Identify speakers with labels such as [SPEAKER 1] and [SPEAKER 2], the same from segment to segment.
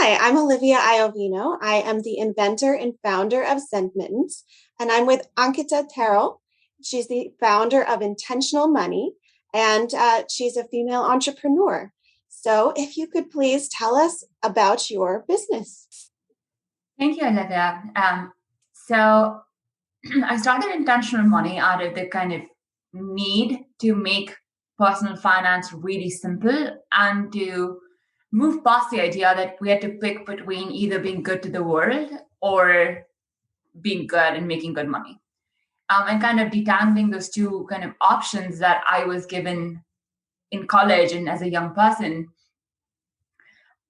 [SPEAKER 1] Hi, I'm Olivia Iovino. I am the inventor and founder of Zen Mittenz, and I'm with Ankita Terrell. She's the founder of Intentional Money, and she's a female entrepreneur. So, if you could please tell us about your business.
[SPEAKER 2] Thank you, Olivia. So I started intentional money out of the kind of need to make personal finance really simple and to move past the idea that we had to pick between either being good to the world or being good and making good money. And kind of detangling those two kind of options that I was given in college and as a young person,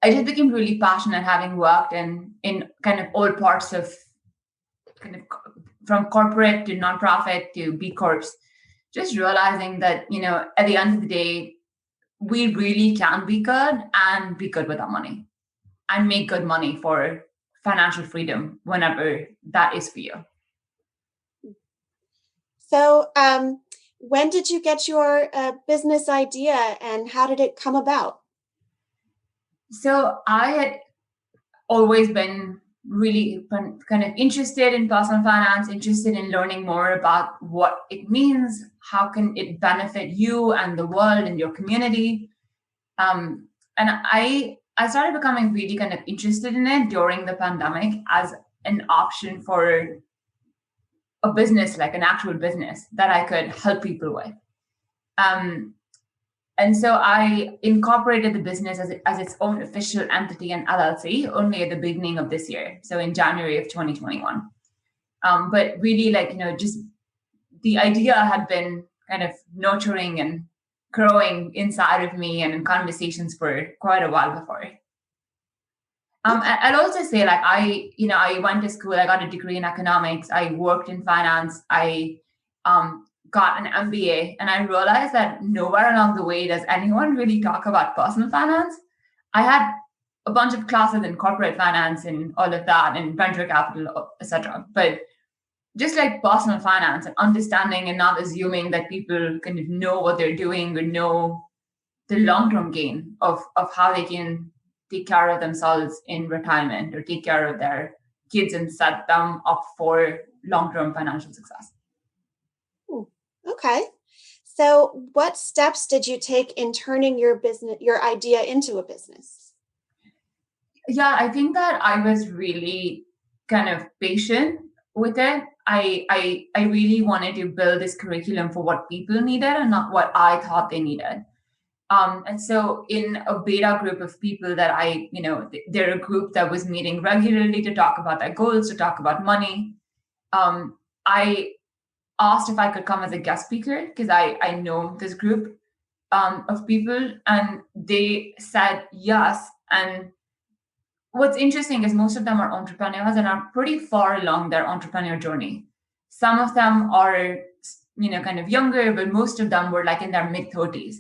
[SPEAKER 2] I just became really passionate having worked in kind of all parts of kind of from corporate to nonprofit to B Corps, just realizing that, at the end of the day, we really can be good and be good with our money and make good money for financial freedom whenever that is for you.
[SPEAKER 1] So, when did you get your business idea and how did it come about?
[SPEAKER 2] So I had always been really kind of interested in personal finance, interested in learning more about what it means, how can it benefit you and the world and your community. And I started becoming really kind of interested in it during the pandemic as an option for a business, like an actual business that I could help people with. And so I incorporated the business as its own official entity and LLC only at the beginning of this year, so in January of 2021. But really, just the idea had been kind of nurturing and growing inside of me and in conversations for quite a while before. I'd also say, I went to school, I got a degree in economics, I worked in finance, I got an MBA, and I realized that nowhere along the way does anyone really talk about personal finance. I had a bunch of classes in corporate finance and all of that, and venture capital, etc. But just like personal finance and understanding and not assuming that people kind of know what they're doing or know the long-term gain of how they can take care of themselves in retirement or take care of their kids and set them up for long-term financial success.
[SPEAKER 1] Okay. So, what steps did you take in turning your idea into a business?
[SPEAKER 2] Yeah, I think that I was really kind of patient with it. I really wanted to build this curriculum for what people needed and not what I thought they needed. And so in a beta group of people that they're a group that was meeting regularly to talk about their goals, to talk about money. I asked if I could come as a guest speaker because I know this group of people, and they said yes. And what's interesting is most of them are entrepreneurs and are pretty far along their entrepreneur journey. Some of them are, kind of younger, but most of them were like in their mid-30s.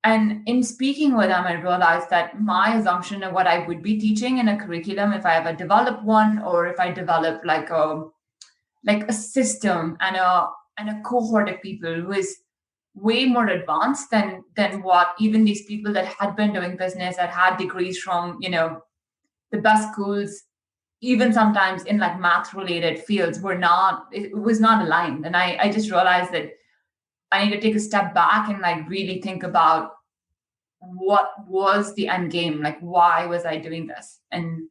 [SPEAKER 2] And in speaking with them, I realized that my assumption of what I would be teaching in a curriculum, if I ever develop one, or if I develop like a system and a cohort of people who is way more advanced than what even these people that had been doing business, that had degrees from the best schools, even sometimes in like math related fields, it was not aligned. And I just realized that I need to take a step back and like really think about what was the end game, like why was I doing this and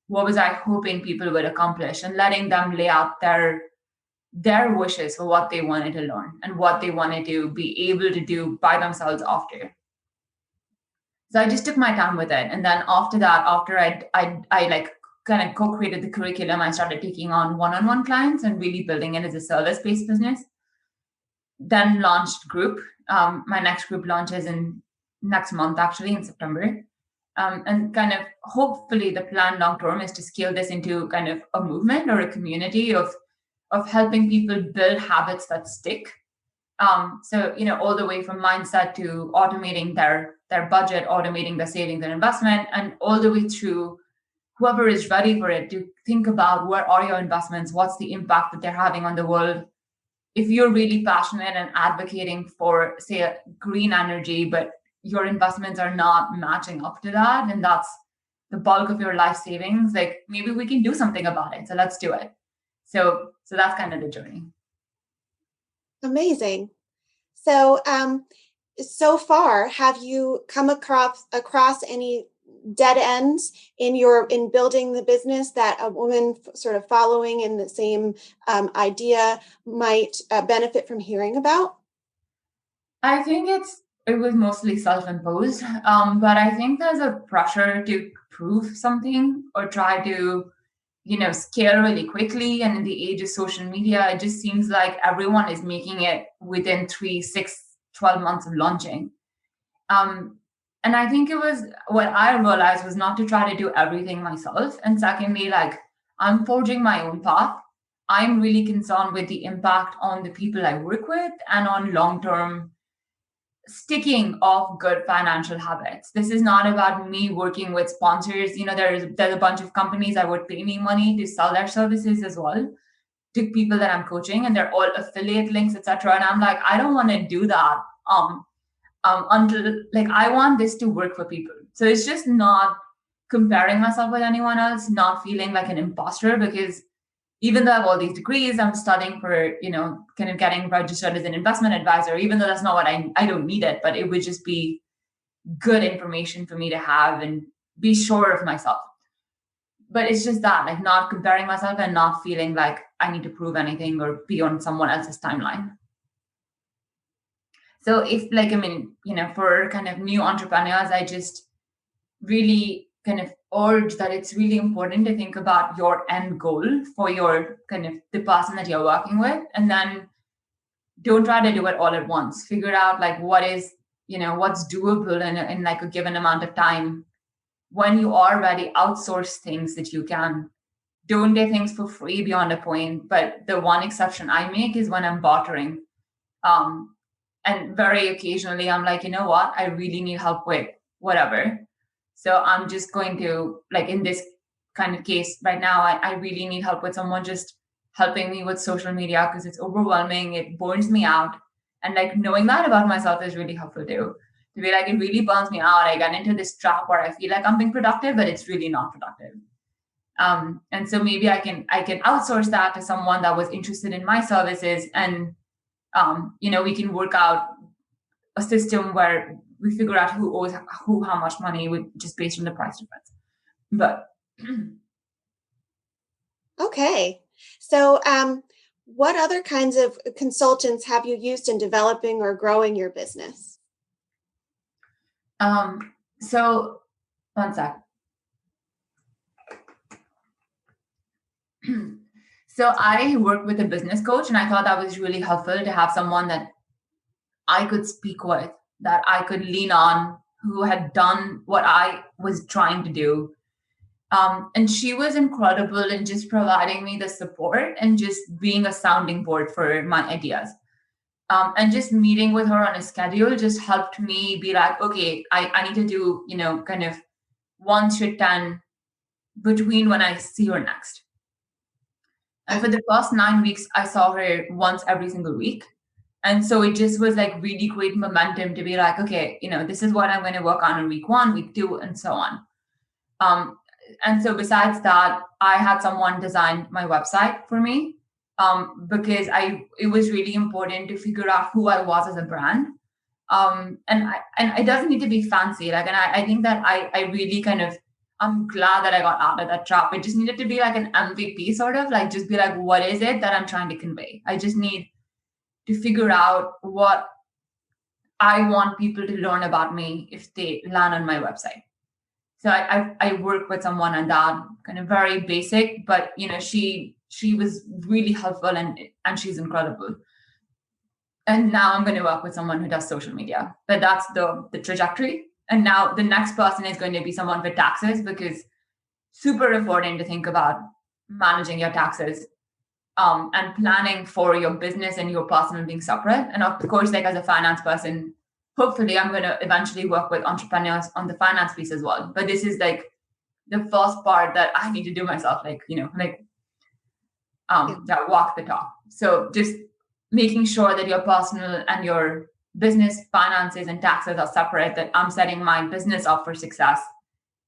[SPEAKER 2] what was I hoping people would accomplish, and letting them lay out their wishes for what they wanted to learn and what they wanted to be able to do by themselves after. So I just took my time with it. And then after that, after I like kind of co-created the curriculum, I started taking on one-on-one clients and really building it as a service-based business. Then launched group. My next group launches in next month, actually in September. And kind of hopefully the plan long term is to scale this into kind of a movement or a community of helping people build habits that stick. So all the way from mindset to automating their budget, automating their savings and investment, and all the way through whoever is ready for it to think about where are your investments, what's the impact that they're having on the world. If you're really passionate and advocating for, say, green energy, but your investments are not matching up to that, and that's the bulk of your life savings, like maybe we can do something about it. So let's do it. So that's kind of the journey.
[SPEAKER 1] Amazing. So, so far, have you come across any dead ends in building the business that a woman sort of following in the same idea might benefit from hearing about?
[SPEAKER 2] I think it was mostly self-imposed, but I think there's a pressure to prove something or try to, scale really quickly. And in the age of social media, it just seems like everyone is making it within 3, 6, 12 months of launching. And I think it was what I realized was not to try to do everything myself. And secondly, like I'm forging my own path. I'm really concerned with the impact on the people I work with and on long-term sticking of good financial habits. This is not about me working with sponsors. There's a bunch of companies that would pay me money to sell their services as well to people that I'm coaching, and they're all affiliate links, etc. And I'm like, I don't want to do that. Until like I want this to work for people. So it's just not comparing myself with anyone else, not feeling like an imposter, because even though I have all these degrees, I'm studying for, kind of getting registered as an investment advisor, even though that's not what I don't need it, but it would just be good information for me to have and be sure of myself. But it's just that, like not comparing myself and not feeling like I need to prove anything or be on someone else's timeline. So if for kind of new entrepreneurs, I just really kind of urge that it's really important to think about your end goal for your kind of the person that you're working with, and then don't try to do it all at once. Figure out like what is, what's doable in like a given amount of time. When you are ready, outsource things that you can. Don't do things for free beyond a point. But the one exception I make is when I'm bartering. And very occasionally I'm like, you know what, I really need help with whatever. So I'm just going to, like in this kind of case right now, I really need help with someone just helping me with social media because it's overwhelming. It burns me out. And like knowing that about myself is really helpful too. To be like, it really burns me out. I get into this trap where I feel like I'm being productive, but it's really not productive. And so maybe I can outsource that to someone that was interested in my services, and we can work out a system where we figure out who owes who how much money with just based on the price difference. But
[SPEAKER 1] okay, so what other kinds of consultants have you used in developing or growing your business?
[SPEAKER 2] So one sec. So I worked with a business coach, and I thought that was really helpful to have someone that I could speak with, that I could lean on, who had done what I was trying to do. And she was incredible in just providing me the support and just being a sounding board for my ideas. And just meeting with her on a schedule just helped me be like, okay, I need to do, kind of 1 to 10 between when I see her next. And for the first 9 weeks, I saw her once every single week. And so it just was like really great momentum to be like, okay, this is what I'm going to work on in week 1, week 2, and so on. And so besides that, I had someone design my website for me, because it was really important to figure out who I was as a brand. And it doesn't need to be fancy. Like, and I think that I really I'm glad that I got out of that trap. It just needed to be like an MVP sort of, like just be like, what is it that I'm trying to convey? I just need to figure out what I want people to learn about me if they land on my website. So I work with someone on that, kind of very basic, but she was really helpful, and she's incredible. And now I'm going to work with someone who does social media. But that's the trajectory. And now the next person is going to be someone with taxes, because super important to think about managing your taxes, and planning for your business and your personal being separate. And of course, like as a finance person, hopefully I'm going to eventually work with entrepreneurs on the finance piece as well. But this is like the first part that I need to do myself, walk the talk. So just making sure that your personal and your business finances and taxes are separate, that I'm setting my business up for success,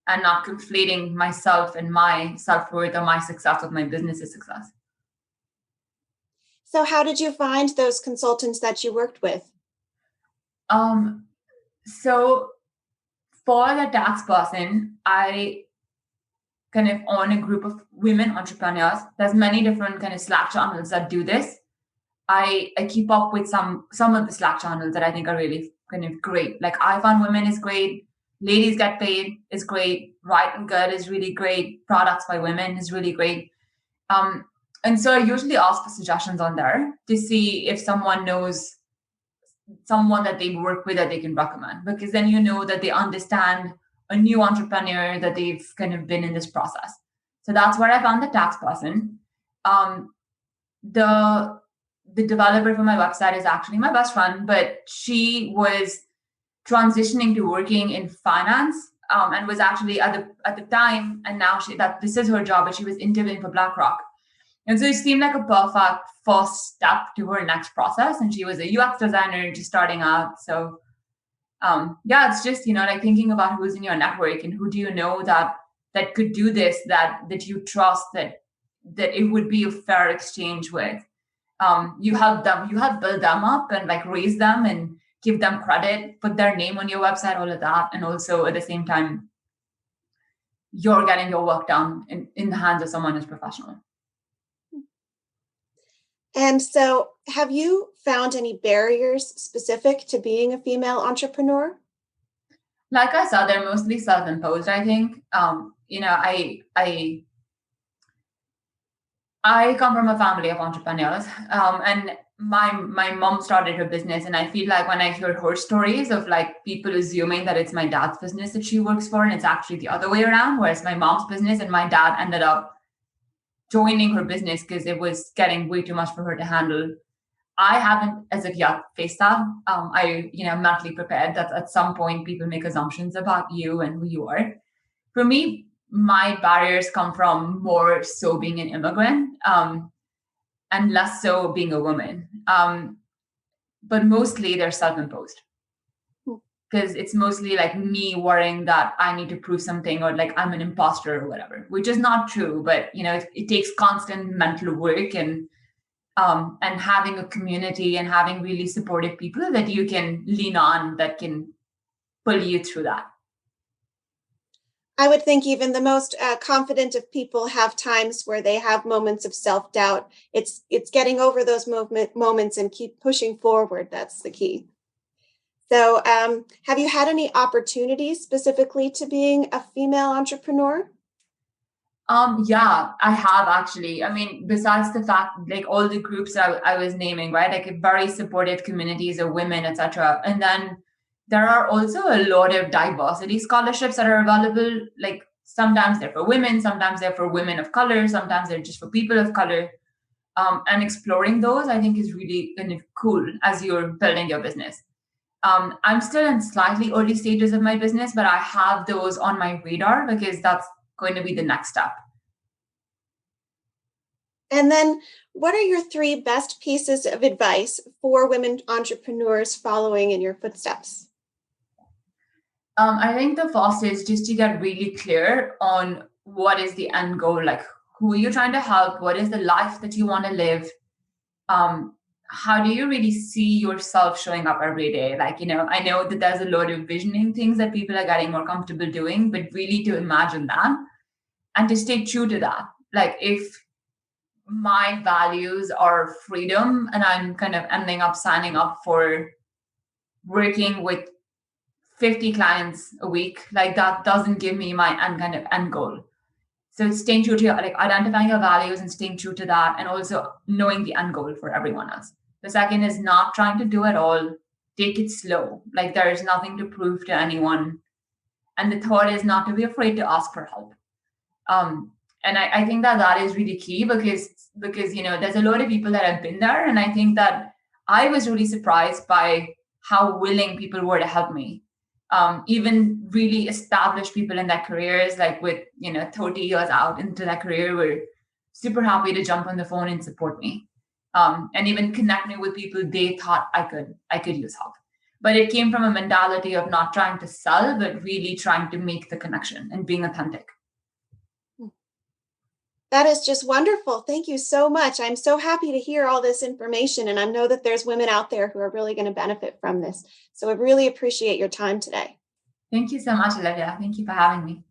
[SPEAKER 2] and not conflating myself and my self-worth or my success with my business's success.
[SPEAKER 1] So how did you find those consultants that you worked with?
[SPEAKER 2] So for the tax person, I kind of on a group of women entrepreneurs. There's many different kind of Slack channels that do this. I keep up with some of the Slack channels that I think are really kind of great. Like I Found Women is great. Ladies Get Paid is great. Right and Good is really great. Products by Women is really great. And so I usually ask for suggestions on there to see if someone knows someone that they work with that they can recommend, because then you know that they understand a new entrepreneur, that they've kind of been in this process. So that's where I found the tax person. The developer for my website is actually my best friend, but she was transitioning to working in finance, and was actually at the time, and now this is her job, but she was interviewing for BlackRock. And so it seemed like a perfect first step to her next process. And she was a UX designer just starting out. So yeah, it's just, like thinking about who's in your network and who do you know that could do this, that you trust, that it would be a fair exchange with. You help build them up and like raise them and give them credit, put their name on your website, all of that. And also at the same time, you're getting your work done in the hands of someone who's professional.
[SPEAKER 1] And so have you found any barriers specific to being a female entrepreneur?
[SPEAKER 2] Like I said, they're mostly self-imposed, I think. I come from a family of entrepreneurs, and my mom started her business, and I feel like when I hear her stories of like people assuming that it's my dad's business that she works for, and it's actually the other way around, where it's my mom's business and my dad ended up joining her business because it was getting way too much for her to handle. I haven't, as of yet, faced that. I, mentally prepared that at some point people make assumptions about you and who you are. For me, my barriers come from more so being an immigrant, and less so being a woman. But mostly they're self-imposed, because it's mostly like me worrying that I need to prove something, or like I'm an imposter or whatever, which is not true. But it takes constant mental work and having a community and having really supportive people that you can lean on that can pull you through that.
[SPEAKER 1] I would think even the most confident of people have times where they have moments of self-doubt. It's getting over those moments and keep pushing forward. That's the key. So have you had any opportunities specifically to being a female entrepreneur?
[SPEAKER 2] Yeah, I have actually. I mean, besides the fact, like all the groups I was naming, right? Like very supportive communities of women, etc. And then there are also a lot of diversity scholarships that are available. Like sometimes they're for women, sometimes they're for women of color, sometimes they're just for people of color. And exploring those, I think, is really kind of cool as you're building your business. I'm still in slightly early stages of my business, but I have those on my radar because that's going to be the next step.
[SPEAKER 1] And then what are your 3 best pieces of advice for women entrepreneurs following in your footsteps?
[SPEAKER 2] I think the first is just to get really clear on what is the end goal, like who are you trying to help, what is the life that you want to live, how do you really see yourself showing up every day? Like, I know that there's a lot of visioning things that people are getting more comfortable doing, but really to imagine that and to stay true to that. Like if my values are freedom and I'm kind of ending up signing up for working with 50 clients a week, like that doesn't give me my end goal. So staying true to like identifying your values and staying true to that, and also knowing the end goal for everyone else. The second is not trying to do it all. Take it slow. Like there is nothing to prove to anyone. And the third is not to be afraid to ask for help. And I think that is really key because there's a lot of people that have been there, and I think that I was really surprised by how willing people were to help me. Even really established people in their careers, like with 30 years out into their career, were super happy to jump on the phone and support me, and even connect me with people they thought I could use help. But it came from a mentality of not trying to sell, but really trying to make the connection and being authentic.
[SPEAKER 1] That is just wonderful. Thank you so much. I'm so happy to hear all this information, and I know that there's women out there who are really going to benefit from this. So I really appreciate your time today.
[SPEAKER 2] Thank you so much, Olivia. Thank you for having me.